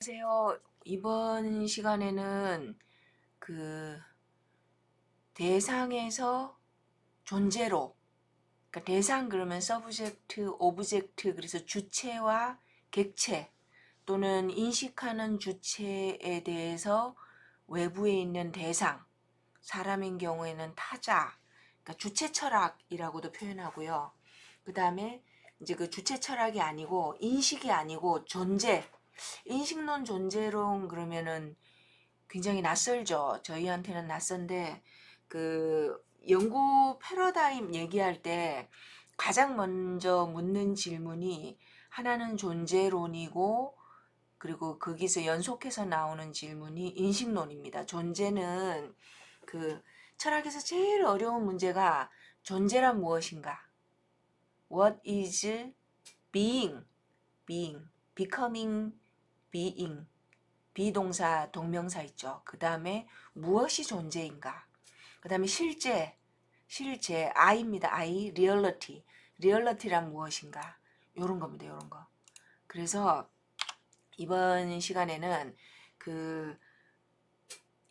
안녕하세요. 이번 시간에는 그 대상에서 존재로, 그러니까 대상 그러면 서브젝트, 오브젝트, 그래서 주체와 객체 또는 인식하는 주체에 대해서 외부에 있는 대상, 사람인 경우에는 타자, 그러니까 주체 철학이라고도 표현하고요. 그 다음에 이제 그 주체 철학이 아니고 인식이 아니고 존재, 인식론 존재론 그러면은 굉장히 낯설죠. 저희한테는 낯선데 그 연구 패러다임 얘기할 때 가장 먼저 묻는 질문이 하나는 존재론이고 그리고 거기서 연속해서 나오는 질문이 인식론입니다. 존재는 그 철학에서 제일 어려운 문제가 존재란 무엇인가? What is being? being, becoming, being. 비동사, 동명사 있죠. 그 다음에 무엇이 존재인가? 그 다음에 실제, I입니다. I, reality. reality란 무엇인가? 요런 겁니다. 요런 거. 그래서 이번 시간에는 그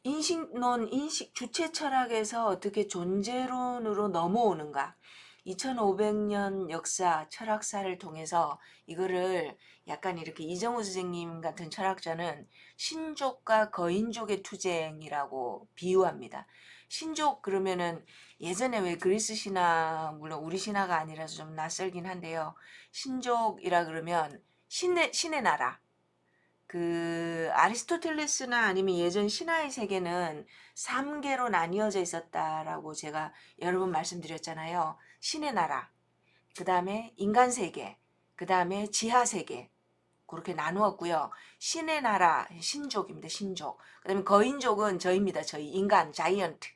인식, 주체 철학에서 어떻게 존재론으로 넘어오는가? 2500년 역사, 철학사를 통해서 이거를 약간 이렇게 이정우 선생님 같은 철학자는 신족과 거인족의 투쟁이라고 비유합니다. 신족 그러면은 예전에 왜 그리스 신화, 물론 우리 신화가 아니라서 좀 낯설긴 한데요. 신족이라 그러면 신의 나라. 그 아리스토텔레스나 아니면 예전 신화의 세계는 3개로 나뉘어져 있었다라고 제가 여러 번 말씀드렸잖아요. 신의 나라, 그 다음에 인간 세계, 그 다음에 지하 세계 그렇게 나누었고요. 신의 나라, 신족입니다. 신족. 그 다음에 거인족은 저입니다. 저희 인간, 자이언트.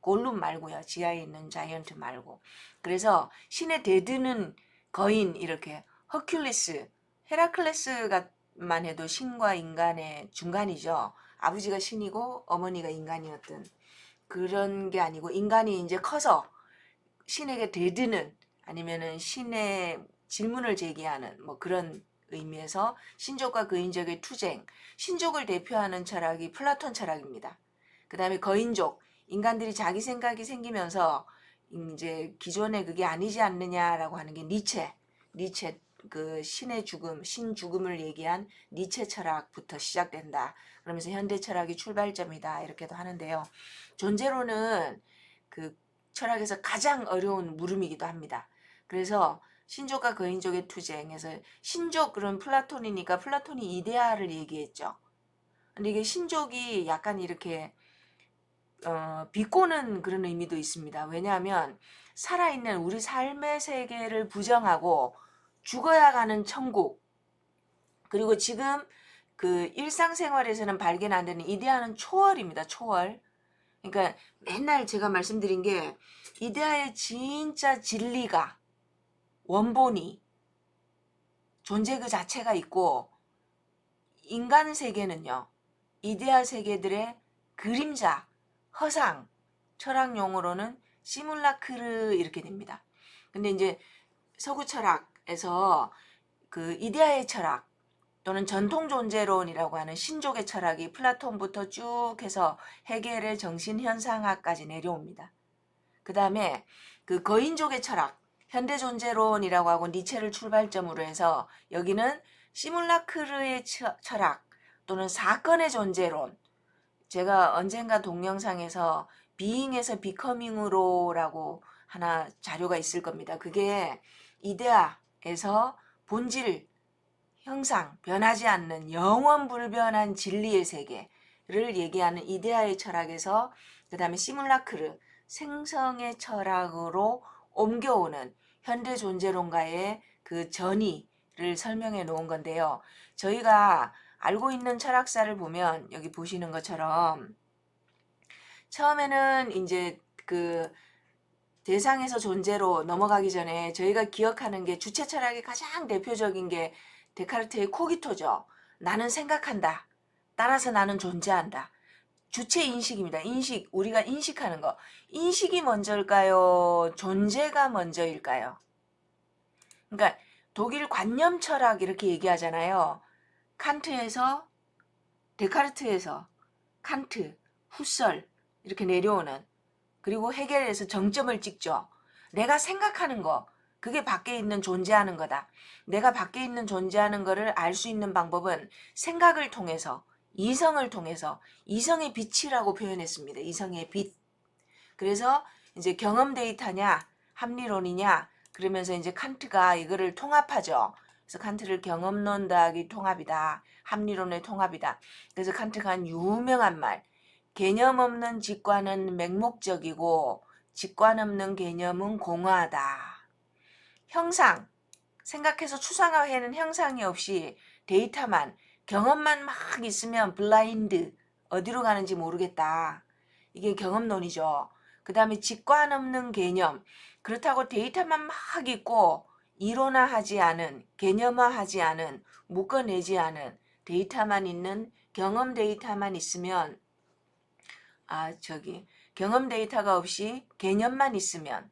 골룸 말고요. 지하에 있는 자이언트 말고. 그래서 신의 데드는 거인 이렇게 허큘리스, 헤라클레스만 해도 신과 인간의 중간이죠. 아버지가 신이고 어머니가 인간이었던 그런 게 아니고 인간이 이제 커서 신에게 데드는 아니면은 신의 질문을 제기하는 뭐 그런 의미에서 신족과 거인족의 투쟁, 신족을 대표하는 철학이 플라톤 철학입니다. 그 다음에 거인족, 인간들이 자기 생각이 생기면서 이제 기존에 그게 아니지 않느냐라고 하는 게 니체 그 신의 죽음, 신 죽음을 얘기한 니체 철학부터 시작된다. 그러면서 현대 철학이 출발점이다. 이렇게도 하는데요. 존재로는 그 철학에서 가장 어려운 물음이기도 합니다. 그래서 신족과 거인족의 투쟁에서 신족 그런 플라톤이니까 플라톤이 이데아를 얘기했죠. 근데 이게 신족이 약간 이렇게 비꼬는 그런 의미도 있습니다. 왜냐하면 살아있는 우리 삶의 세계를 부정하고 죽어야 가는 천국 그리고 지금 그 일상생활에서는 발견 안 되는 이데아는 초월입니다. 초월. 그러니까 맨날 제가 말씀드린 게 이데아의 진짜 진리가 원본이 존재 그 자체가 있고 인간 세계는요. 이데아 세계들의 그림자, 허상, 철학 용어로는 시뮬라크르 이렇게 됩니다. 근데 이제 서구 철학에서 그 이데아의 철학 또는 전통 존재론이라고 하는 신족의 철학이 플라톤부터 쭉 해서 헤겔의 정신현상학까지 내려옵니다. 그 다음에 그 거인족의 철학, 현대존재론이라고 하고 니체를 출발점으로 해서 여기는 시뮬라크르의 철학 또는 사건의 존재론, 제가 언젠가 동영상에서 비잉에서 비커밍으로라고 하나 자료가 있을 겁니다. 그게 이데아에서 본질, 형상, 변하지 않는 영원 불변한 진리의 세계를 얘기하는 이데아의 철학에서 그 다음에 시뮬라크르, 생성의 철학으로 옮겨오는 현대 존재론가의 그 전이를 설명해 놓은 건데요. 저희가 알고 있는 철학사를 보면 여기 보시는 것처럼 처음에는 이제 그 대상에서 존재로 넘어가기 전에 저희가 기억하는 게 주체 철학의 가장 대표적인 게 데카르트의 코기토죠. 나는 생각한다. 따라서 나는 존재한다. 주체 인식입니다. 인식, 우리가 인식하는 거. 인식이 먼저일까요? 존재가 먼저일까요? 그러니까 독일 관념 철학 이렇게 얘기하잖아요. 칸트에서 데카르트에서 칸트, 후설 이렇게 내려오는, 그리고 해겔에서 정점을 찍죠. 내가 생각하는 거, 그게 밖에 있는 존재하는 거다. 내가 밖에 있는 존재하는 거를 알 수 있는 방법은 생각을 통해서, 이성을 통해서, 이성의 빛이라고 표현했습니다. 이성의 빛. 그래서 이제 경험 데이터냐 합리론이냐, 그러면서 이제 칸트가 이거를 통합하죠. 그래서 칸트를 경험론 더하기 통합이다, 합리론의 통합이다. 그래서 칸트가 한 유명한 말, 개념 없는 직관은 맹목적이고 직관 없는 개념은 공허하다. 형상, 생각해서 추상화해는 형상이 없이 데이터만, 경험만 막 있으면 블라인드, 어디로 가는지 모르겠다. 이게 경험론이죠. 그 다음에 직관 없는 개념, 그렇다고 데이터만 막 있고 이론화하지 않은, 개념화하지 않은, 묶어내지 않은 데이터만 있는, 경험 데이터만 있으면, 경험 데이터가 없이 개념만 있으면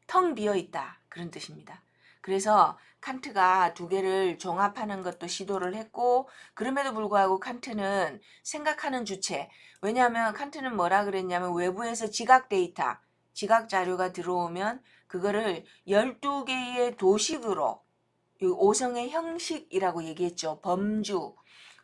텅 비어 있다, 그런 뜻입니다. 그래서 칸트가 두 개를 종합하는 것도 시도를 했고, 그럼에도 불구하고 칸트는 생각하는 주체, 왜냐하면 칸트는 뭐라 그랬냐면 외부에서 지각 데이터, 지각 자료가 들어오면 그거를 12개의 도식으로, 오성의 형식이라고 얘기했죠. 범주,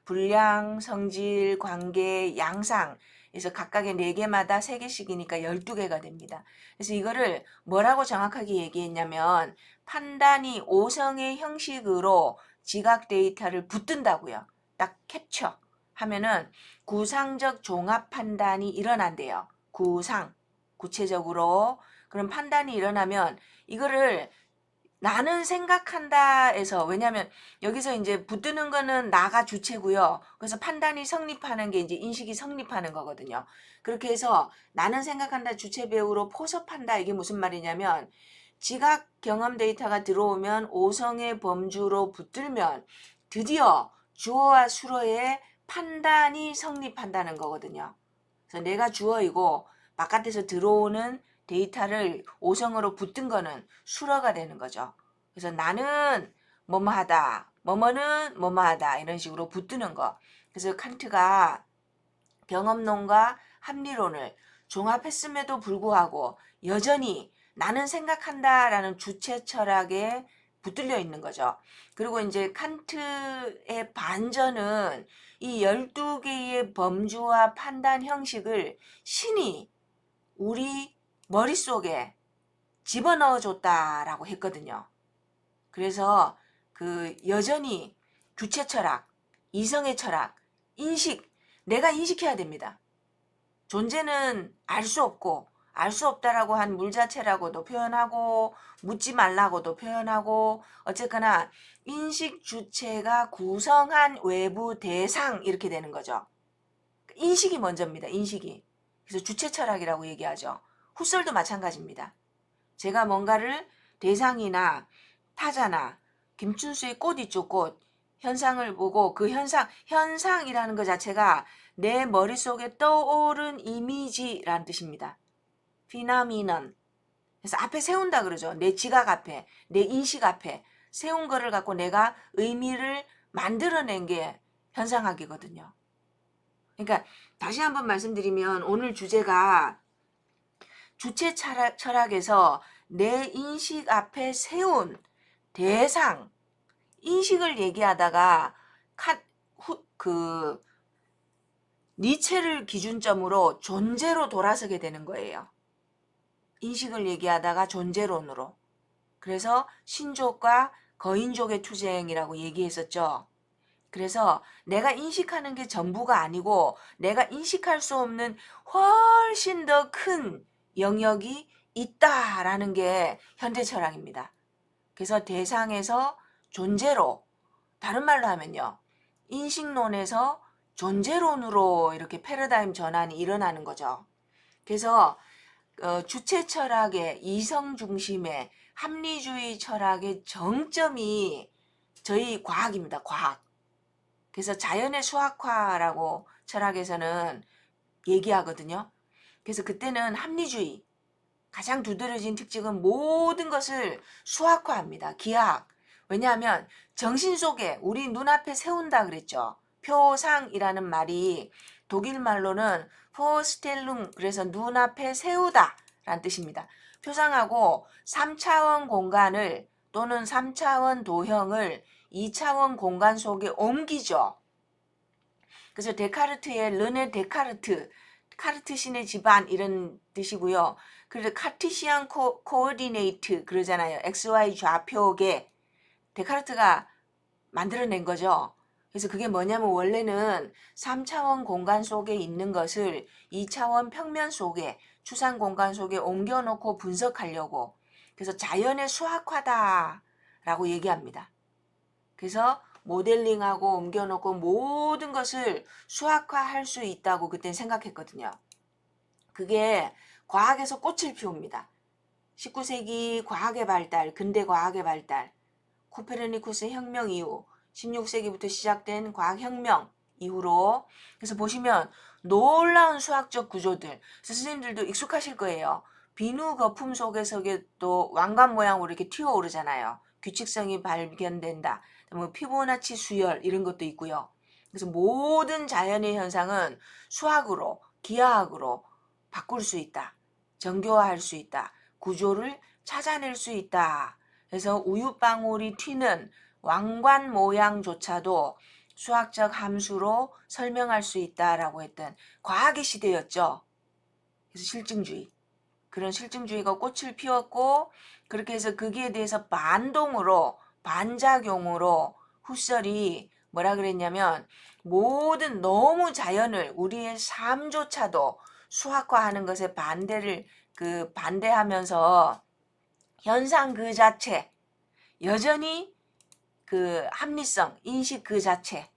분량, 성질, 관계, 양상, 그래서 각각의 4개마다 3개씩이니까 12개가 됩니다. 그래서 이거를 뭐라고 정확하게 얘기했냐면, 판단이 오성의 형식으로 지각 데이터를 붙든다고요. 딱 캡처 하면은 구상적 종합 판단이 일어난대요. 구체적으로. 그럼 판단이 일어나면 이거를 나는 생각한다에서, 왜냐하면 여기서 이제 붙드는 거는 나가 주체고요. 그래서 판단이 성립하는 게 이제 인식이 성립하는 거거든요. 그렇게 해서 나는 생각한다 주체 배우로 포섭한다, 이게 무슨 말이냐면, 지각 경험 데이터가 들어오면 오성의 범주로 붙들면 드디어 주어와 수어의 판단이 성립한다는 거거든요. 그래서 내가 주어이고 바깥에서 들어오는 데이터를 오성으로 붙든 거는 수어가 되는 거죠. 그래서 나는 뭐뭐하다, 뭐뭐는 뭐뭐하다, 이런 식으로 붙드는 거. 그래서 칸트가 경험론과 합리론을 종합했음에도 불구하고 여전히 나는 생각한다라는 주체 철학에 붙들려 있는 거죠. 그리고 이제 칸트의 반전은 이 12개의 범주와 판단 형식을 신이 우리 머릿속에 집어넣어 줬다라고 했거든요. 그래서 그 여전히 주체 철학, 이성의 철학, 인식, 내가 인식해야 됩니다. 존재는 알 수 없고, 알 수 없다라고 한 물자체라고도 표현하고, 묻지 말라고도 표현하고, 어쨌거나 인식 주체가 구성한 외부 대상, 이렇게 되는 거죠. 인식이 먼저입니다. 인식이. 그래서 주체 철학이라고 얘기하죠. 훗설도 마찬가지입니다. 제가 뭔가를 대상이나 타자나 김춘수의 꽃 있죠, 꽃. 현상을 보고 그 현상이라는 것 자체가 내 머릿속에 떠오른 이미지라는 뜻입니다. 피나미넌. 그래서 앞에 세운다 그러죠. 내 지각 앞에, 내 인식 앞에 세운 거를 갖고 내가 의미를 만들어낸 게 현상학이거든요. 그러니까 다시 한번 말씀드리면 오늘 주제가 주체 철학에서 내 인식 앞에 세운 대상, 인식을 얘기하다가 니체를 기준점으로 존재로 돌아서게 되는 거예요. 인식을 얘기하다가 존재론으로. 그래서 신족과 거인족의 투쟁이라고 얘기했었죠. 그래서 내가 인식하는 게 전부가 아니고 내가 인식할 수 없는 훨씬 더 큰 영역이 있다라는 게 현대 철학입니다. 그래서 대상에서 존재로, 다른 말로 하면요, 인식론에서 존재론으로 이렇게 패러다임 전환이 일어나는 거죠. 그래서 주체 철학의 이성 중심의 합리주의 철학의 정점이 저희 과학입니다. 과학. 그래서 자연의 수학화라고 철학에서는 얘기하거든요. 그래서 그때는 합리주의, 가장 두드러진 특징은 모든 것을 수학화합니다. 기하학, 왜냐하면 정신 속에 우리 눈앞에 세운다 그랬죠. 표상이라는 말이 독일 말로는 포스텔룽, 그래서 눈앞에 세우다 라는 뜻입니다. 표상하고 3차원 공간을 또는 3차원 도형을 2차원 공간 속에 옮기죠. 그래서 데카르트의 르네 데카르트, 카르트 신의 집안 이런 뜻이고요. 그래서 카티시안 코어디네이트 그러잖아요. XY 좌표계 데카르트가 만들어낸 거죠. 그래서 그게 뭐냐면 원래는 3차원 공간 속에 있는 것을 2차원 평면 속에 추상 공간 속에 옮겨놓고 분석하려고, 그래서 자연의 수학화다라고 얘기합니다. 그래서 모델링하고 옮겨놓고 모든 것을 수학화할 수 있다고 그때 생각했거든요. 그게 과학에서 꽃을 피웁니다. 19세기 과학의 발달, 근대 과학의 발달, 코페르니쿠스 혁명 이후 16세기부터 시작된 과학혁명 이후로, 그래서 보시면 놀라운 수학적 구조들, 선생님들도 익숙하실 거예요. 비누 거품 속에서도 왕관 모양으로 이렇게 튀어오르잖아요. 규칙성이 발견된다. 뭐 피보나치 수열 이런 것도 있고요. 그래서 모든 자연의 현상은 수학으로, 기하학으로 바꿀 수 있다. 정교화할 수 있다. 구조를 찾아낼 수 있다. 그래서 우유방울이 튀는 왕관 모양조차도 수학적 함수로 설명할 수 있다라고 했던 과학의 시대였죠. 그래서 실증주의. 그런 실증주의가 꽃을 피웠고, 그렇게 해서 거기에 대해서 반동으로, 반작용으로 후설이 뭐라 그랬냐면, 모든 너무 자연을, 우리의 삶조차도 수학화하는 것에 반대하면서 현상 그 자체, 여전히 그 합리성, 인식 그 자체.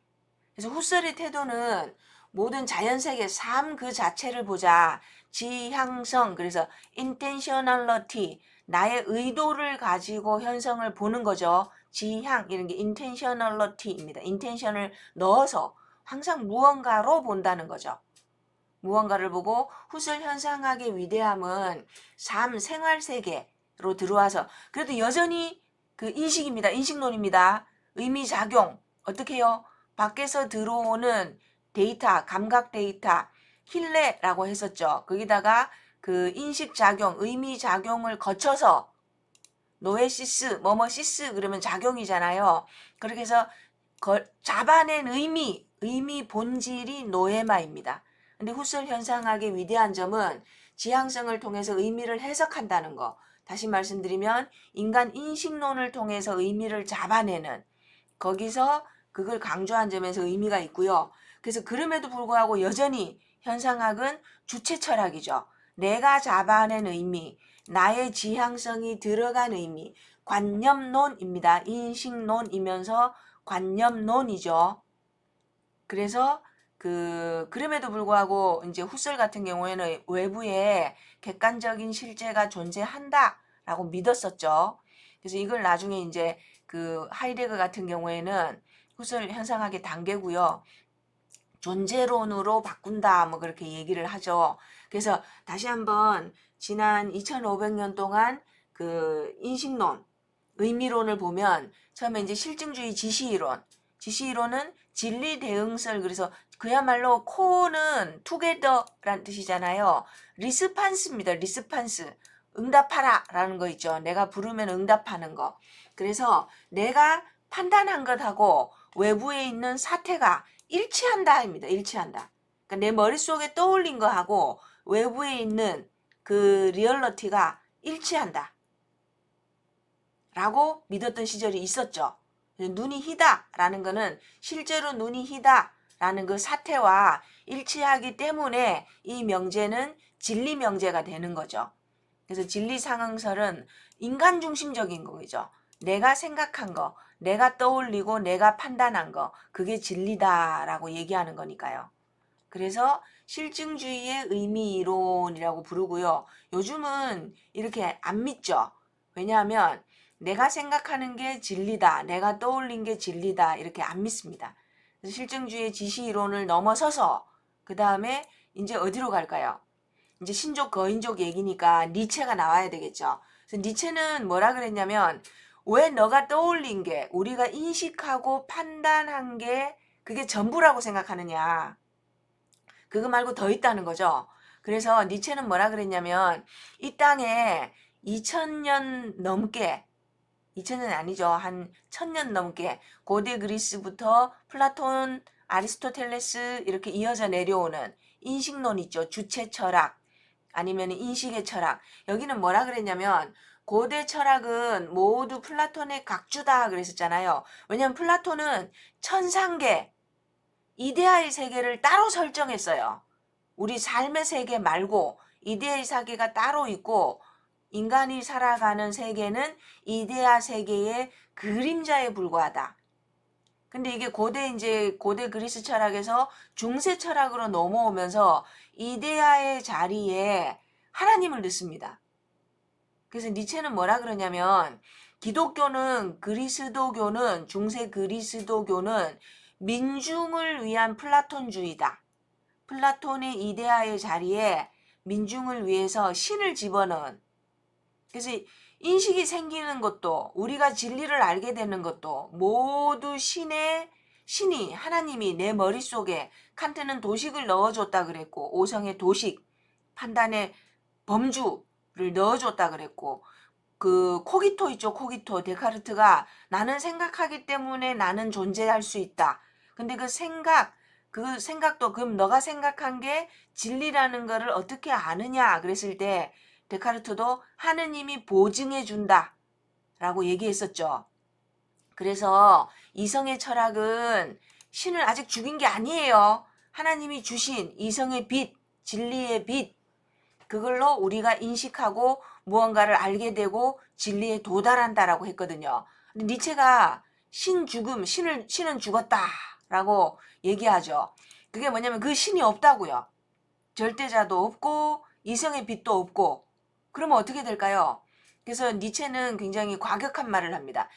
그래서 후설의 태도는 모든 자연세계 삶 그 자체를 보자. 지향성, 그래서 intentionality, 나의 의도를 가지고 현상을 보는 거죠. 지향, 이런 게 intentionality입니다. intention을 넣어서 항상 무언가로 본다는 거죠. 무언가를 보고 후설 현상학의 위대함은 삶, 생활세계로 들어와서 그래도 여전히 그 인식입니다. 인식론입니다. 의미작용, 어떻게 해요? 밖에서 들어오는 데이터, 감각 데이터, 힐레라고 했었죠. 거기다가 그 인식작용, 의미작용을 거쳐서 노에시스, 뭐뭐시스 그러면 작용이잖아요. 그렇게 해서 잡아낸 의미 본질이 노에마입니다. 근데 후설 현상학의 위대한 점은 지향성을 통해서 의미를 해석한다는 거. 다시 말씀드리면 인간 인식론을 통해서 의미를 잡아내는, 거기서 그걸 강조한 점에서 의미가 있고요. 그래서 그럼에도 불구하고 여전히 현상학은 주체 철학이죠. 내가 잡아낸 의미, 나의 지향성이 들어간 의미, 관념론입니다. 인식론이면서 관념론이죠. 그래서 그럼에도 불구하고 이제 후설 같은 경우에는 외부에 객관적인 실제가 존재한다라고 믿었었죠. 그래서 이걸 나중에 이제 그 하이데거 같은 경우에는 후설 현상학의 단계고요. 존재론으로 바꾼다 뭐 그렇게 얘기를 하죠. 그래서 다시 한번 지난 2500년 동안 그 인식론, 의미론을 보면 처음에 이제 실증주의 지시이론은 진리 대응설, 그래서 그야말로 코는 투게더라는 뜻이잖아요. 리스판스입니다. 리스판스. 응답하라 라는 거 있죠. 내가 부르면 응답하는 거. 그래서 내가 판단한 것하고 외부에 있는 사태가 일치한다입니다. 일치한다. 그러니까 내 머릿속에 떠올린 거하고 외부에 있는 그 리얼러티가 일치한다. 라고 믿었던 시절이 있었죠. 눈이 희다라는 거는 실제로 눈이 희다라는 그 사태와 일치하기 때문에 이 명제는 진리 명제가 되는 거죠. 그래서 진리 상응설은 인간 중심적인 거죠. 내가 생각한 거, 내가 떠올리고 내가 판단한 거, 그게 진리다라고 얘기하는 거니까요. 그래서 실증주의의 의미 이론이라고 부르고요. 요즘은 이렇게 안 믿죠. 왜냐하면 내가 생각하는 게 진리다, 내가 떠올린 게 진리다 이렇게 안 믿습니다. 그래서 실증주의의 지시 이론을 넘어서서 그 다음에 이제 어디로 갈까요? 이제 신족 거인족 얘기니까 니체가 나와야 되겠죠. 그래서 니체는 뭐라 그랬냐면 왜 너가 떠올린 게 우리가 인식하고 판단한 게 그게 전부라고 생각하느냐. 그거 말고 더 있다는 거죠. 그래서 니체는 뭐라 그랬냐면 이 땅에 2000년 넘게 2000년 아니죠. 한 1000년 넘게 고대 그리스부터 플라톤, 아리스토텔레스 이렇게 이어져 내려오는 인식론 있죠. 주체 철학 아니면 인식의 철학. 여기는 뭐라 그랬냐면 고대 철학은 모두 플라톤의 각주다 그랬었잖아요. 왜냐하면 플라톤은 천상계, 이데아의 세계를 따로 설정했어요. 우리 삶의 세계 말고 이데아의 세계가 따로 있고 인간이 살아가는 세계는 이데아 세계의 그림자에 불과하다. 근데 이게 고대 그리스 철학에서 중세 철학으로 넘어오면서 이데아의 자리에 하나님을 넣습니다. 그래서 니체는 뭐라 그러냐면 그리스도교는 중세 그리스도교는 민중을 위한 플라톤주의다. 플라톤의 이데아의 자리에 민중을 위해서 신을 집어넣은. 그래서 인식이 생기는 것도 우리가 진리를 알게 되는 것도 모두 신이 하나님이 내 머릿속에 칸트는 도식을 넣어줬다 그랬고 오성의 도식 판단의 범주를 넣어줬다 그랬고 그 코기토 있죠. 코기토 데카르트가 나는 생각하기 때문에 나는 존재할 수 있다. 근데 그 생각도 그럼 너가 생각한 게 진리라는 거를 어떻게 아느냐 그랬을 때 데카르트도 하느님이 보증해 준다 라고 얘기했었죠. 그래서 이성의 철학은 신을 아직 죽인 게 아니에요. 하나님이 주신 이성의 빛, 진리의 빛, 그걸로 우리가 인식하고 무언가를 알게 되고 진리에 도달한다라고 했거든요. 근데 니체가 신은 죽었다라고 얘기하죠. 그게 뭐냐면 그 신이 없다고요. 절대자도 없고 이성의 빛도 없고 그러면 어떻게 될까요? 그래서 니체는 굉장히 과격한 말을 합니다.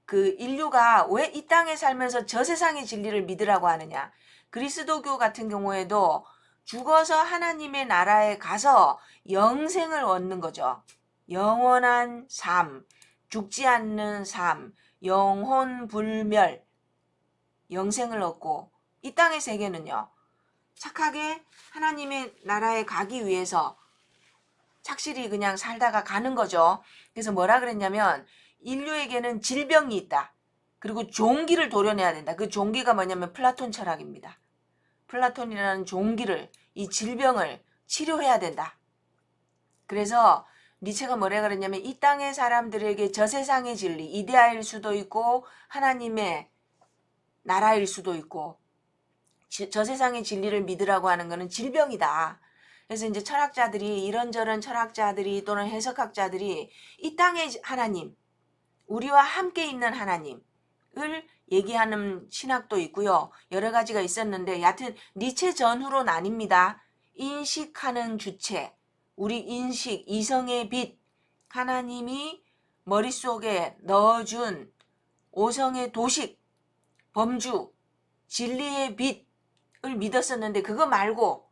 그 인류가 왜 이 땅에 살면서 저 세상의 진리를 믿으라고 하느냐. 그리스도교 같은 경우에도 죽어서 하나님의 나라에 가서 영생을 얻는 거죠. 영원한 삶, 죽지 않는 삶, 영혼 불멸, 영생을 얻고 이 땅의 세계는요. 착하게 하나님의 나라에 가기 위해서 착실히 그냥 살다가 가는 거죠. 그래서 뭐라 그랬냐면 인류에게는 질병이 있다. 그리고 종기를 도려내야 된다. 그 종기가 뭐냐면 플라톤 철학입니다. 플라톤이라는 종기를 이 질병을 치료해야 된다. 그래서 니체가 뭐라 그랬냐면 이 땅의 사람들에게 저 세상의 진리, 이데아일 수도 있고 하나님의 나라일 수도 있고 저 세상의 진리를 믿으라고 하는 것은 질병이다. 그래서 이제 철학자들이 이런저런 철학자들이 또는 해석학자들이 이 땅의 하나님, 우리와 함께 있는 하나님을 얘기하는 신학도 있고요. 여러 가지가 있었는데 여하튼 니체 전후로 나뉩니다. 인식하는 주체, 우리 인식, 이성의 빛, 하나님이 머릿속에 넣어준 오성의 도식, 범주, 진리의 빛을 믿었었는데 그거 말고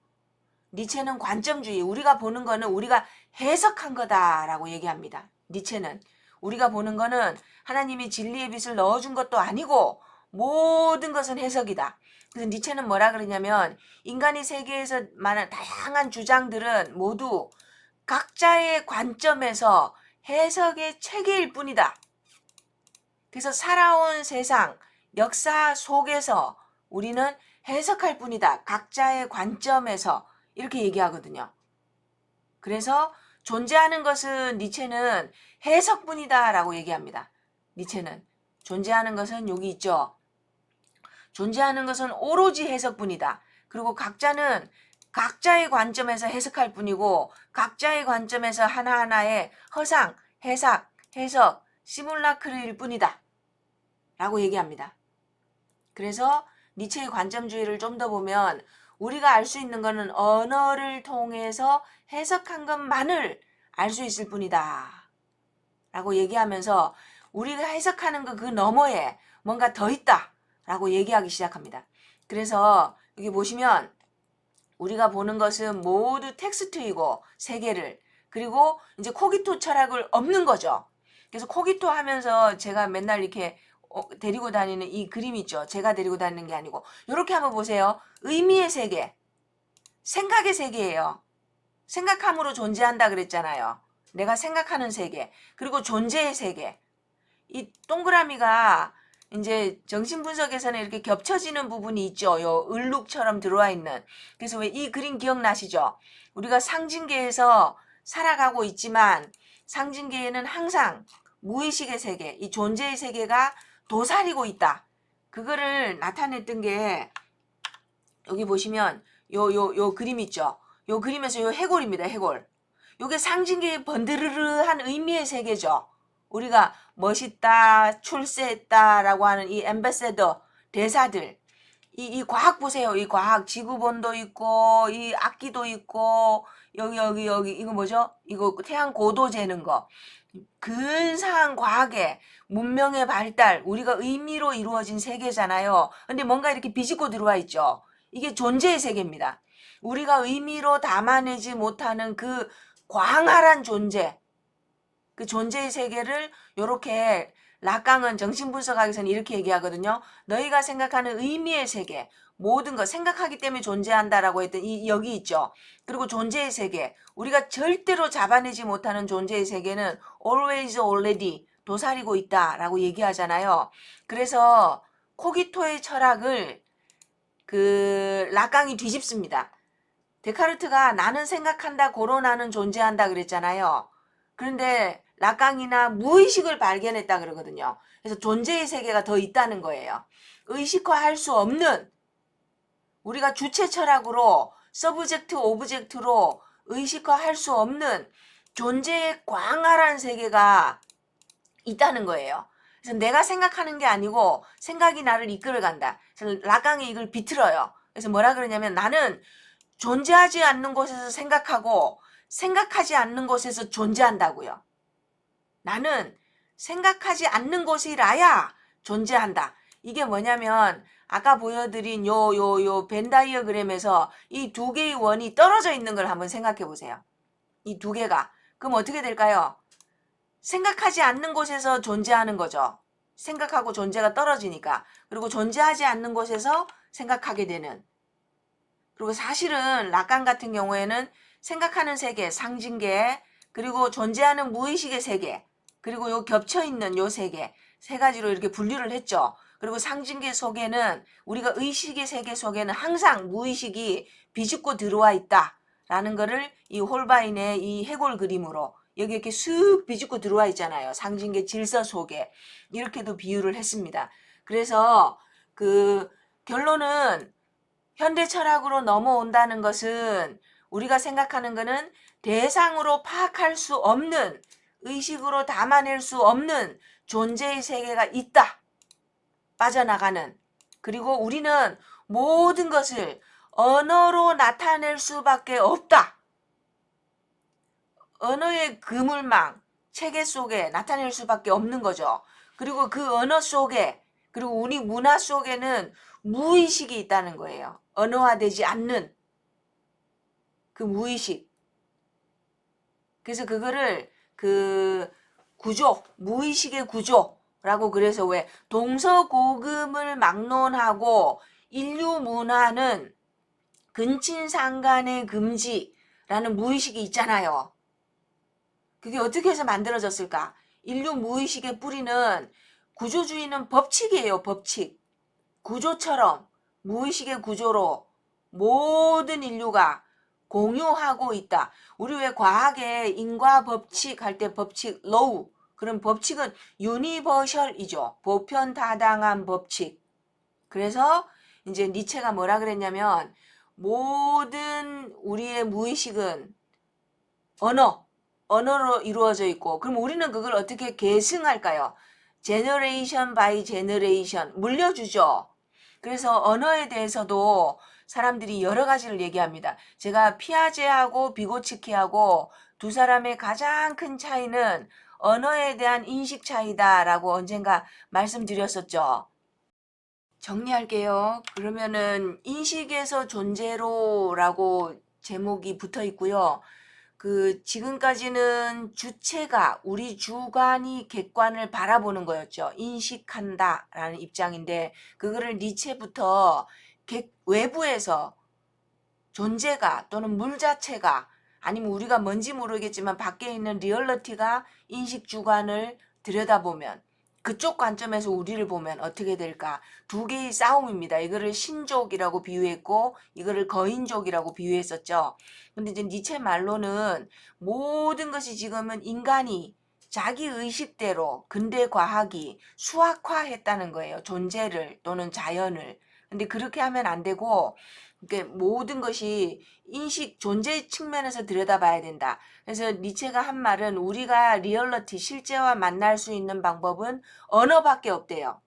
니체는 관점주의, 우리가 보는 거는 우리가 해석한 거다라고 얘기합니다. 니체는 우리가 보는 거는 하나님이 진리의 빛을 넣어준 것도 아니고 모든 것은 해석이다. 그래서 니체는 뭐라 그러냐면 인간이 세계에서 많은 다양한 주장들은 모두 각자의 관점에서 해석의 체계일 뿐이다. 그래서 살아온 세상, 역사 속에서 우리는 해석할 뿐이다. 각자의 관점에서 이렇게 얘기하거든요. 그래서 존재하는 것은 니체는 해석뿐이다 라고 얘기합니다. 니체는 존재하는 것은 여기 있죠. 존재하는 것은 오로지 해석뿐이다. 그리고 각자는 각자의 관점에서 해석할 뿐이고 각자의 관점에서 하나하나의 허상, 해석, 시뮬라크르일 뿐이다 라고 얘기합니다. 그래서 니체의 관점주의를 좀 더 보면 우리가 알 수 있는 것은 언어를 통해서 해석한 것만을 알 수 있을 뿐이다 라고 얘기하면서 우리가 해석하는 것 그 너머에 뭔가 더 있다 라고 얘기하기 시작합니다. 그래서 여기 보시면 우리가 보는 것은 모두 텍스트이고 세계를 그리고 이제 코기토 철학을 없는 거죠. 그래서 코기토 하면서 제가 맨날 이렇게 데리고 다니는 이 그림 있죠. 제가 데리고 다니는 게 아니고 이렇게 한번 보세요. 의미의 세계, 생각의 세계예요. 생각함으로 존재한다 그랬잖아요. 내가 생각하는 세계, 그리고 존재의 세계. 이 동그라미가 이제 정신분석에서는 이렇게 겹쳐지는 부분이 있죠. 요 을룩처럼 들어와 있는. 그래서 왜 이 그림 기억나시죠? 우리가 상징계에서 살아가고 있지만 상징계에는 항상 무의식의 세계, 이 존재의 세계가 도사리고 있다. 그거를 나타냈던 게 여기 보시면 요 그림 있죠. 요 그림에서 요 해골입니다. 해골. 요게 상징계의 번드르르한 의미의 세계죠. 우리가 멋있다, 출세했다라고 하는 이 엠베세더 대사들. 이 과학 보세요. 이 과학 지구본도 있고 이 악기도 있고 여기 이거 뭐죠? 이거 태양 고도 재는 거. 근사한 과학의 문명의 발달, 우리가 의미로 이루어진 세계잖아요. 근데 뭔가 이렇게 비집고 들어와 있죠. 이게 존재의 세계입니다. 우리가 의미로 담아내지 못하는 그 광활한 존재, 그 존재의 세계를 요렇게 락강은 정신분석학에서는 이렇게 얘기하거든요. 너희가 생각하는 의미의 세계, 모든 것 생각하기 때문에 존재한다라고 했던 이 여기 있죠. 그리고 존재의 세계, 우리가 절대로 잡아내지 못하는 존재의 세계는 always already 도사리고 있다라고 얘기하잖아요. 그래서 코기토의 철학을 그 락강이 뒤집습니다. 데카르트가 나는 생각한다, 고로 나는 존재한다 그랬잖아요. 그런데 락강이나 무의식을 발견했다 그러거든요. 그래서 존재의 세계가 더 있다는 거예요. 의식화할 수 없는, 우리가 주체 철학으로 서브젝트 오브젝트로 의식화할 수 없는 존재의 광활한 세계가 있다는 거예요. 그래서 내가 생각하는 게 아니고 생각이 나를 이끌어간다. 그래서 락강이 이걸 비틀어요. 그래서 뭐라 그러냐면 나는 존재하지 않는 곳에서 생각하고 생각하지 않는 곳에서 존재한다고요. 나는 생각하지 않는 곳이라야 존재한다. 이게 뭐냐면 아까 보여드린 요 벤 다이어그램에서 이 두 개의 원이 떨어져 있는 걸 한번 생각해 보세요. 이 두 개가. 그럼 어떻게 될까요? 생각하지 않는 곳에서 존재하는 거죠. 생각하고 존재가 떨어지니까. 그리고 존재하지 않는 곳에서 생각하게 되는. 그리고 사실은 락강 같은 경우에는 생각하는 세계, 상징계, 그리고 존재하는 무의식의 세계, 그리고 요 겹쳐있는 요 세계, 세 가지로 이렇게 분류를 했죠. 그리고 상징계 속에는 우리가 의식의 세계 속에는 항상 무의식이 비집고 들어와 있다라는 거를 이 홀바인의 이 해골 그림으로 여기 이렇게 쑥 비집고 들어와 있잖아요. 상징계 질서 속에 이렇게도 비유를 했습니다. 그래서 그 결론은 현대 철학으로 넘어온다는 것은 우리가 생각하는 것은 대상으로 파악할 수 없는, 의식으로 담아낼 수 없는 존재의 세계가 있다. 빠져나가는. 그리고 우리는 모든 것을 언어로 나타낼 수밖에 없다. 언어의 그물망, 체계 속에 나타낼 수밖에 없는 거죠. 그리고 그 언어 속에, 그리고 우리 문화 속에는 무의식이 있다는 거예요. 언어화되지 않는 그 무의식. 그래서 그거를 그 구조, 무의식의 구조라고, 그래서 왜 동서고금을 막론하고 인류 문화는 근친상간의 금지라는 무의식이 있잖아요. 그게 어떻게 해서 만들어졌을까? 인류 무의식의 뿌리는 구조주의는 법칙이에요. 법칙. 구조처럼 무의식의 구조로 모든 인류가 공유하고 있다. 우리 왜 과학에 인과 법칙 할 때 법칙, 로우. 그런 법칙은 유니버셜이죠. 보편다당한 법칙. 그래서 이제 니체가 뭐라 그랬냐면 모든 우리의 무의식은 언어로 이루어져 있고, 그럼 우리는 그걸 어떻게 계승할까요? 제너레이션 바이 제너레이션 물려주죠. 그래서 언어에 대해서도 사람들이 여러 가지를 얘기합니다. 제가 피아제하고 비고츠키하고 두 사람의 가장 큰 차이는 언어에 대한 인식 차이다라고 언젠가 말씀드렸었죠. 정리할게요. 그러면은 인식에서 존재로라고 제목이 붙어 있고요. 그 지금까지는 주체가 우리 주관이 객관을 바라보는 거였죠. 인식한다라는 입장인데 그거를 니체부터 외부에서 존재가 또는 물 자체가 아니면 우리가 뭔지 모르겠지만 밖에 있는 리얼리티가 인식 주관을 들여다보면 그쪽 관점에서 우리를 보면 어떻게 될까? 두 개의 싸움입니다. 이거를 신족이라고 비유했고 이거를 거인족이라고 비유했었죠. 근데 이제 니체 말로는 모든 것이 지금은 인간이 자기 의식대로 근대 과학이 수학화했다는 거예요. 존재를 또는 자연을. 근데 그렇게 하면 안 되고 이게 모든 것이 인식 존재 측면에서 들여다봐야 된다. 그래서 니체가 한 말은 우리가 리얼리티 실제와 만날 수 있는 방법은 언어밖에 없대요.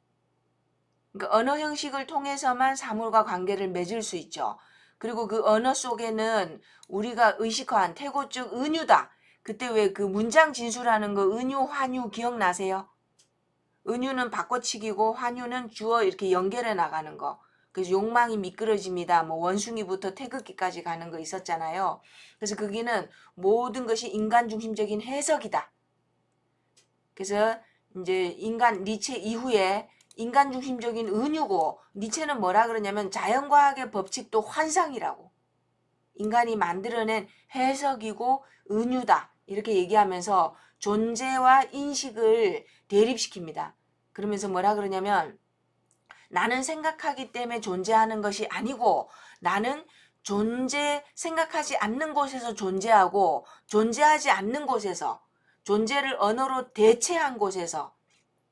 그러니까 언어 형식을 통해서만 사물과 관계를 맺을 수 있죠. 그리고 그 언어 속에는 우리가 의식화한 태고적 은유다. 그때 왜 그 문장 진술하는 거 은유, 환유 기억나세요? 은유는 바꿔치기고 환유는 주어 이렇게 연결해 나가는 거. 그래서 욕망이 미끄러집니다. 뭐 원숭이부터 태극기까지 가는 거 있었잖아요. 그래서 거기는 모든 것이 인간 중심적인 해석이다. 그래서 이제 인간 니체 이후에 인간 중심적인 은유고 니체는 뭐라 그러냐면 자연과학의 법칙도 환상이라고. 인간이 만들어낸 해석이고 은유다. 이렇게 얘기하면서 존재와 인식을 대립시킵니다. 그러면서 뭐라 그러냐면 나는 생각하기 때문에 존재하는 것이 아니고 나는 생각하지 않는 곳에서 존재하고 존재하지 않는 곳에서 존재를 언어로 대체한 곳에서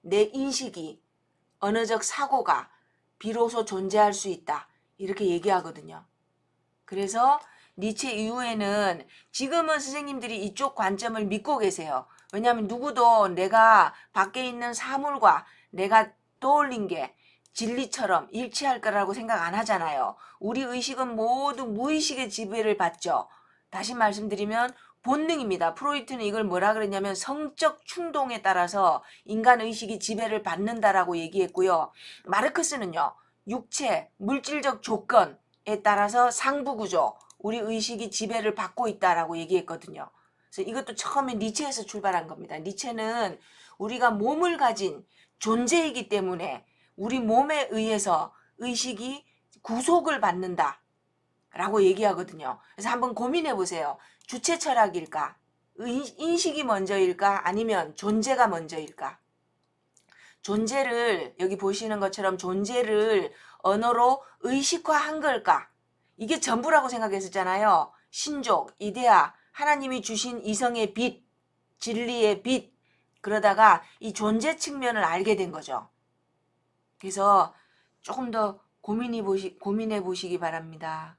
내 인식이 언어적 사고가 비로소 존재할 수 있다. 이렇게 얘기하거든요. 그래서 니체 이후에는 지금은 선생님들이 이쪽 관점을 믿고 계세요. 왜냐하면 누구도 내가 밖에 있는 사물과 내가 떠올린 게 진리처럼 일치할 거라고 생각 안 하잖아요. 우리 의식은 모두 무의식의 지배를 받죠. 다시 말씀드리면 본능입니다. 프로이트는 이걸 뭐라 그랬냐면 성적 충동에 따라서 인간 의식이 지배를 받는다라고 얘기했고요. 마르크스는요. 육체, 물질적 조건에 따라서 상부구조, 우리 의식이 지배를 받고 있다라고 얘기했거든요. 그래서 이것도 처음에 니체에서 출발한 겁니다. 니체는 우리가 몸을 가진 존재이기 때문에 우리 몸에 의해서 의식이 구속을 받는다 라고 얘기하거든요. 그래서 한번 고민해 보세요. 주체 철학일까? 인식이 먼저일까? 아니면 존재가 먼저일까? 존재를 여기 보시는 것처럼 존재를 언어로 의식화한 걸까? 이게 전부라고 생각했었잖아요. 신족, 이데아, 하나님이 주신 이성의 빛, 진리의 빛. 그러다가 이 존재 측면을 알게 된 거죠. 그래서 조금 더 고민해 보시기 바랍니다.